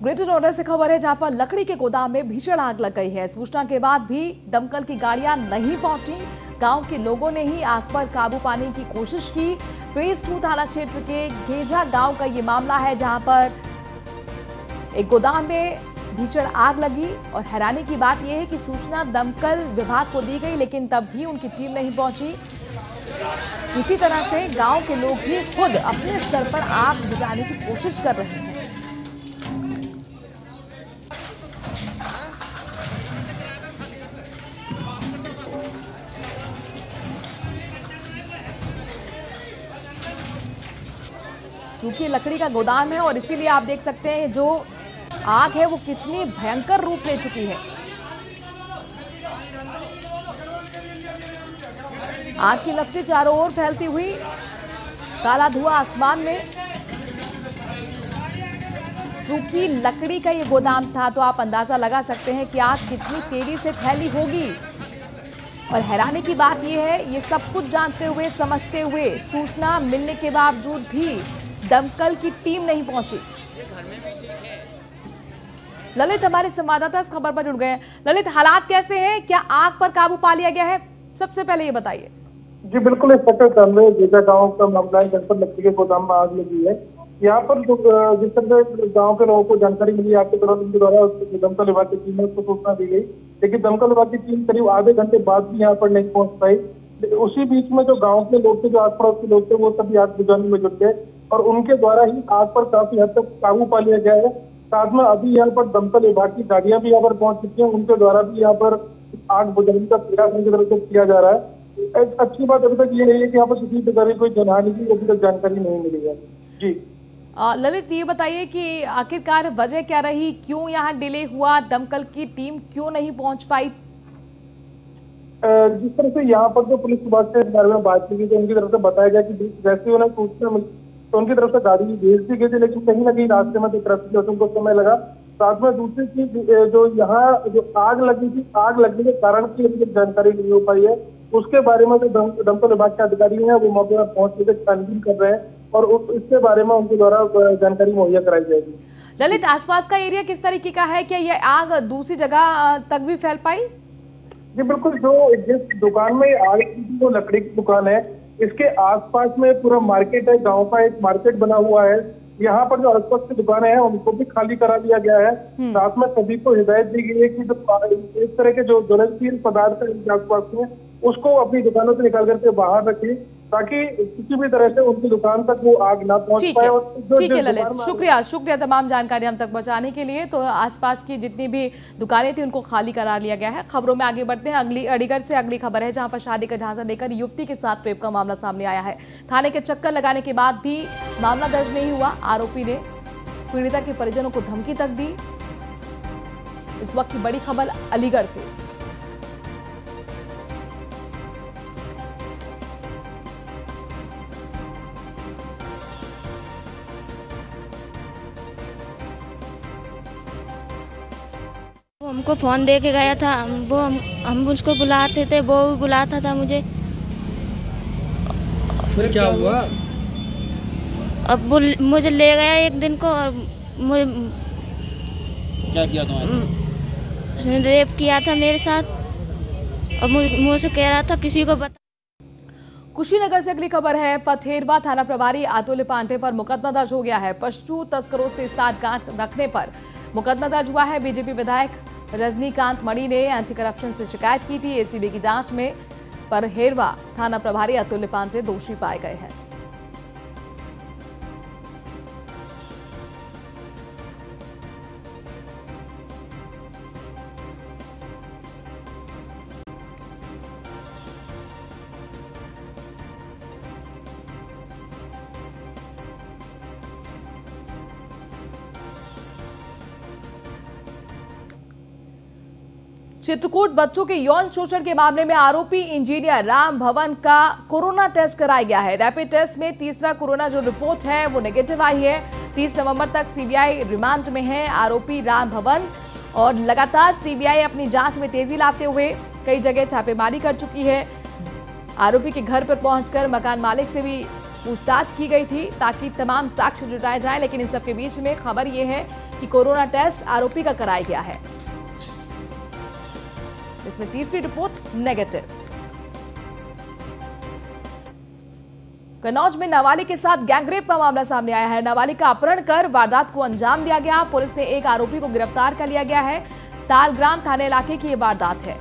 Greater Noida से खबर है जहां पर लकड़ी के गोदाम में भीषण आग लग गई है। सूचना के बाद भी दमकल की गाड़ियां नहीं पहुंची। गांव के लोगों ने ही आग पर काबू पाने की कोशिश की। फेज 2 थाना क्षेत्र के गेजा गांव का ये मामला है जहां पर एक गोदाम में भीषण आग लगी और हैरानी की बात यह है कि सूचना दमकल विभाग को दी गई, लेकिन तब भी उनकी टीम नहीं पहुंची। इसी तरह से गांव के लोग ही खुद अपने स्तर पर आग बुझाने की कोशिश कर रहे हैं। क्योंकि लकड़ी का गोदाम है और इसीलिए आप देख सकते हैं जो आग है वो कितनी भयंकर रूप ले चुकी है। आग की लपटें चारों ओर फैलती हुई, काला धुआं आसमान में। चूंकि लकड़ी का ये गोदाम था तो आप अंदाजा लगा सकते हैं कि आग कितनी तेजी से फैली होगी। और हैरानी की बात यह है, ये सब कुछ जानते हुए, समझते हुए, सूचना मिलने के बावजूद भी दमकल की टीम नहीं पहुंची। ललित हमारे संवाददाता इस खबर पर जुड़ गए हैं। ललित, हालात कैसे हैं? क्या आग पर काबू पा लिया गया है? सबसे पहले ये बताइए। जी बिल्कुल, इंस्पेक्टर गेजा गांव का मामला है जहां पर लकड़ी के गोदाम में आग लगी है। यहाँ पर जिस तरह गांव के लोगों को जानकारी मिली आपके द्वारा दमकल विभाग की टीम ने उसको सूचना दी गई, लेकिन दमकल विभाग की टीम करीब आधे घंटे बाद भी यहाँ पर नहीं पहुंच पाई। उसी बीच में जो गाँव के लोग थे, जो आस पड़ोस के लोग थे, वो सभी आग बुझाने में जुट गए और उनके द्वारा ही आग पर काफी हद तक काबू पा लिया गया है। साथ में अभी यहाँ पर दमकल विभाग की गाड़ियां भी यहाँ पर पहुंच चुकी हैं, उनके द्वारा भी यहाँ पर आग बुझाने का प्रयास उनकी तरफ से किया जा रहा है। एक अच्छी बात अभी तक ये है कि यहाँ पर किसी प्रकार की कोई जनहानि की अभी तक जानकारी नहीं मिली है। जी ललित, ये बताइए कि आखिरकार वजह क्या रही, क्यों यहाँ डिले हुआ, दमकल की टीम क्यों नहीं पहुंच पाई? जिस तरह से यहाँ पर जो पुलिस विभाग से बारे में बात की गई तो उनकी तरफ से बताया गया कि जैसे उन्हें सूचना मिली तो उनकी तरफ से गाड़ी भेज दी गई थी, लेकिन कहीं ना कहीं रास्ते में तो ट्रैफिक जैसे उनको समय लगा। साथ में दूसरी चीज, जो यहाँ जो आग लगी थी, आग लगने के कारण की अभी तक जानकारी नहीं हो पाई है। उसके बारे में जो दमकल विभाग के अधिकारी हैं वो मौके पर पहुंच के छानबीन कर रहे हैं और इसके बारे में उनके द्वारा जानकारी मुहैया कराई जाएगी। ललित, आसपास का एरिया किस तरीके का है? क्या ये आग दूसरी जगह तक भी फैल पाई? जी बिल्कुल, जिस दुकान में आग लगी थी वो लकड़ी की दुकान है। इसके आसपास में पूरा मार्केट है, गांव का एक मार्केट बना हुआ है। यहाँ पर जो आसपास की दुकानें हैं उनको भी खाली करा दिया गया है। साथ में सभी को हिदायत दी गई है कि जो इस तरह के जो ज्वलनशील पदार्थ है आसपास में उसको अपनी दुकानों से निकाल करके बाहर रखें, ताकि किसी भी तरह से उनकी दुकान तक वो आग ना पहुंच पाए। ठीक है ललित, शुक्रिया तमाम जानकारी हम तक पहुंचाने के लिए। तो आसपास की जितनी भी दुकानें थी उनको खाली करा लिया गया है। खबरों में आगे बढ़ते हैं। अलीगढ़ से अगली खबर है जहां पर शादी का झांसा देकर युवती के साथ रेप का मामला सामने आया है। थाने के चक्कर लगाने के बाद भी मामला दर्ज नहीं हुआ। आरोपी ने पीड़िता के परिजनों को धमकी तक दी। इस वक्त की बड़ी खबर अलीगढ़ से। हमको फोन दे के गया था, वो हम उसको बुलाते थे, वो भी बुलाता था मुझे। फिर क्या हुआ? अब वो मुझे ले गया एक दिन को और मुझे क्या किया तुम्हारे? उसने रेप किया था मेरे साथ और मुझसे कह रहा था किसी को बता। कुशीनगर से अगली खबर है। पथेरवा थाना प्रभारी अतुल पांडे पर मुकदमा दर्ज हो गया है। पशु तस्करों से साठगांठ रखने पर मुकदमा दर्ज हुआ है। बीजेपी विधायक रजनीकांत मणि ने एंटी करप्शन से शिकायत की थी। एसीबी की जांच में पथेरवा थाना प्रभारी अतुल पांडे दोषी पाए गए हैं। चित्रकूट बच्चों के यौन शोषण के मामले में आरोपी इंजीनियर राम भवन का कोरोना टेस्ट कराया गया है। रैपिड टेस्ट में तीसरा कोरोना जो रिपोर्ट है वो नेगेटिव आई है। 30 नवंबर तक सीबीआई रिमांड में है आरोपी राम भवन और लगातार सीबीआई अपनी जांच में तेजी लाते हुए कई जगह छापेमारी कर चुकी है। आरोपी के घर पर पहुंचकर मकान मालिक से भी पूछताछ की गई थी ताकि तमाम साक्ष्य जुटाए जाए। लेकिन इन सबके बीच में खबर यह है कि कोरोना टेस्ट आरोपी का कराया गया है। इसमें तीसरी रिपोर्ट नेगेटिव। कन्नौज में नाबालिग के साथ गैंगरेप का मामला सामने आया है। नाबालिग का अपहरण कर वारदात को अंजाम दिया गया। पुलिस ने एक आरोपी को गिरफ्तार कर लिया गया है। तालग्राम थाने इलाके की यह वारदात है।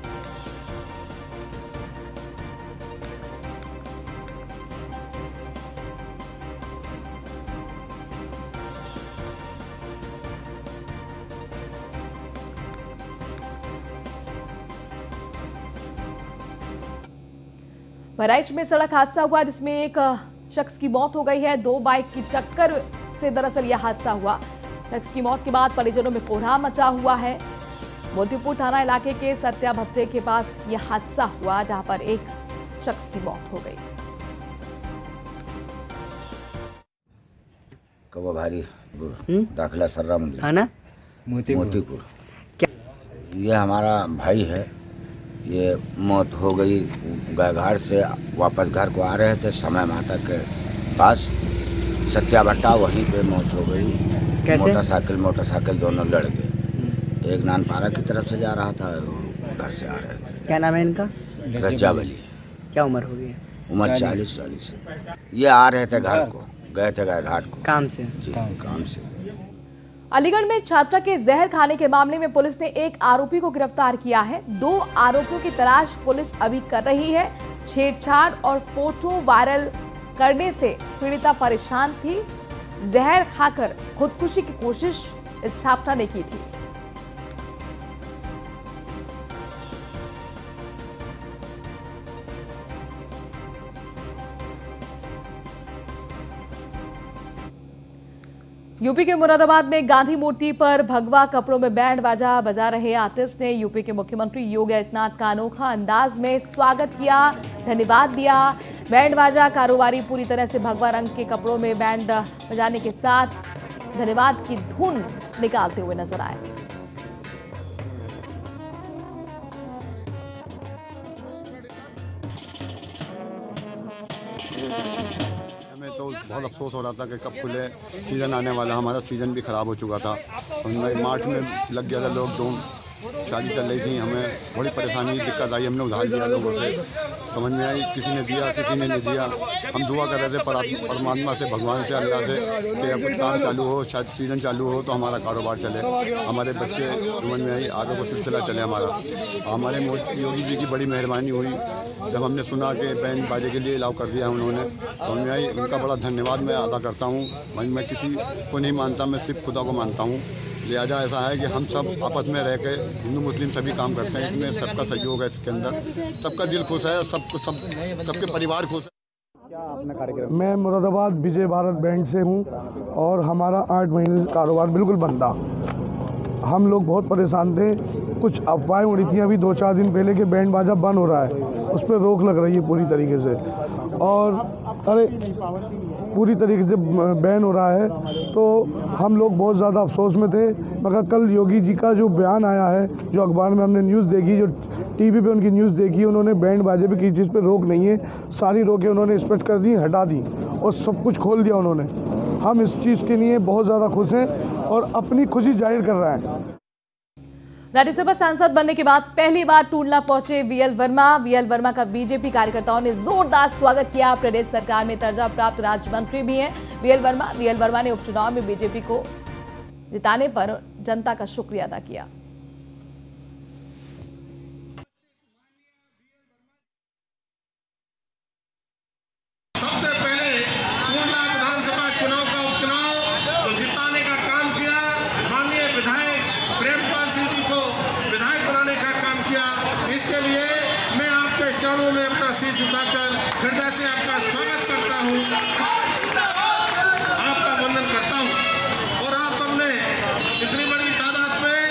बहराइच में सड़क हादसा हुआ जिसमें एक शख्स की मौत हो गई है। दो बाइक की टक्कर से दरअसल यह हादसा हुआ। शख्स की मौत के बाद परिजनों में कोहराम मचा हुआ है। मोतीपुर थाना इलाके के सत्या भट्टे के पास यह हादसा हुआ जहां पर एक शख्स की मौत हो गई। कवा भारी दाखिला सर्रा मंदिर थाना मोतीपुर। ये हमारा भाई है। ये मौत हो गई। गायघाट से वापस घर को आ रहे थे, समय माता के पास सत्या भट्टा, वहीं पे मौत हो गई। कैसे? मोटरसाइकिल दोनों लड़ गए। एक नानपारा की तरफ से जा रहा था, घर से आ रहे थे। क्या नाम है इनका? रज्जावली। क्या उम्र हो गई? उम्र 40। ये आ रहे थे घर को, गए थे गायघाट को काम से। जी, काम से। अलीगढ़ में छात्रा के जहर खाने के मामले में पुलिस ने एक आरोपी को गिरफ्तार किया है। 2 आरोपियों की तलाश पुलिस अभी कर रही है। छेड़छाड़ और फोटो वायरल करने से पीड़िता परेशान थी। जहर खाकर खुदकुशी की कोशिश इस छात्रा ने की थी। यूपी के मुरादाबाद में गांधी मूर्ति पर भगवा कपड़ों में बैंड बाजा बजा रहे आर्टिस्ट ने यूपी के मुख्यमंत्री योगी आदित्यनाथ का अनोखा अंदाज में स्वागत किया, धन्यवाद दिया। बैंड बाजा कारोबारी पूरी तरह से भगवा रंग के कपड़ों में बैंड बजाने के साथ धन्यवाद की धुन निकालते हुए नजर आए। तो बहुत अफसोस हो रहा था कि कब खुले, सीज़न आने वाला। हमारा सीज़न भी ख़राब हो चुका था। हमें मार्च में लग गया था लॉकडाउन, शादी चल रही थी, हमें बड़ी परेशानी दिक्कत आई। हमने उधार लिया लोगों से, समझ में आई किसी ने दिया किसी ने नहीं दिया। हम दुआ कर रहे थे परमात्मा से, भगवान से, अल्लाह से कि अब काम चालू हो, शायद सीज़न चालू हो तो हमारा कारोबार चले, हमारे बच्चे, समझ में आई आगे को सिलसिला चले हमारा। हमारे योगी जी की बड़ी मेहरबानी हुई जब हमने सुना कि बैंड बाजे के लिए अलाउ कर दिया उन्होंने, समझ में आई। उनका बड़ा धन्यवाद मैं अदा करता हूँ। मैं किसी को नहीं मानता, मैं सिर्फ खुदा को मानता हूँ। लिहाजा ऐसा है कि हम सब आपस में रह के हिंदू मुस्लिम सभी काम करते हैं, इसमें सबका सहयोग है, इसके अंदर सबका दिल खुश है, सबके परिवार खुश है। मैं मुरादाबाद विजय भारत बैंड से हूं और हमारा 8 महीने से कारोबार बिल्कुल बंद था। हम लोग बहुत परेशान थे। कुछ अफवाहें उड़ी थी अभी 2-4 दिन पहले कि बैंड बाजा बंद हो रहा है, उस पर रोक लग रही है पूरी तरीके से, और पूरी तरीके से बैन हो रहा है। तो हम लोग बहुत ज़्यादा अफसोस में थे, मगर कल योगी जी का जो बयान आया है, जो अखबार में हमने न्यूज़ देखी, जो टीवी पे उनकी न्यूज़ देखी, उन्होंने बैंड बाजे पे किसी चीज़ पे रोक नहीं है, सारी रोकें उन्होंने स्पष्ट कर दी, हटा दी और सब कुछ खोल दिया उन्होंने। हम इस चीज़ के लिए बहुत ज़्यादा खुश हैं और अपनी खुशी जाहिर कर रहे हैं। राज्यसभा सांसद बनने के बाद पहली बार टूंडला पहुंचे वीएल वर्मा। वीएल वर्मा का बीजेपी कार्यकर्ताओं ने जोरदार स्वागत किया। प्रदेश सरकार में दर्जा प्राप्त राज्य मंत्री भी हैं वीएल वर्मा ने उपचुनाव में बीजेपी को जिताने पर जनता का शुक्रिया अदा किया। सबसे पहले टूंडला विधानसभा चुनाव का उपचुनाव तो जिताने का काम किया, माननीय विधायक प्रेमपाल सिंह जी को विधायक बनाने का काम किया। इसके लिए मैं आपके चरणों में अपना शीश झुकाकर हृदय से आपका स्वागत करता हूं, आपका वंदन करता हूं। और आप सबने इतनी बड़ी तादाद में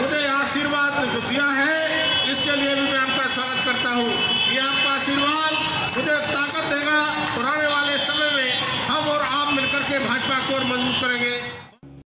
मुझे आशीर्वाद दिया है, इसके लिए भी मैं आपका स्वागत करता हूं। ये आपका आशीर्वाद मुझे ताकत देगा और आने वाले समय में हम और आप मिलकर के भाजपा को और मजबूत करेंगे।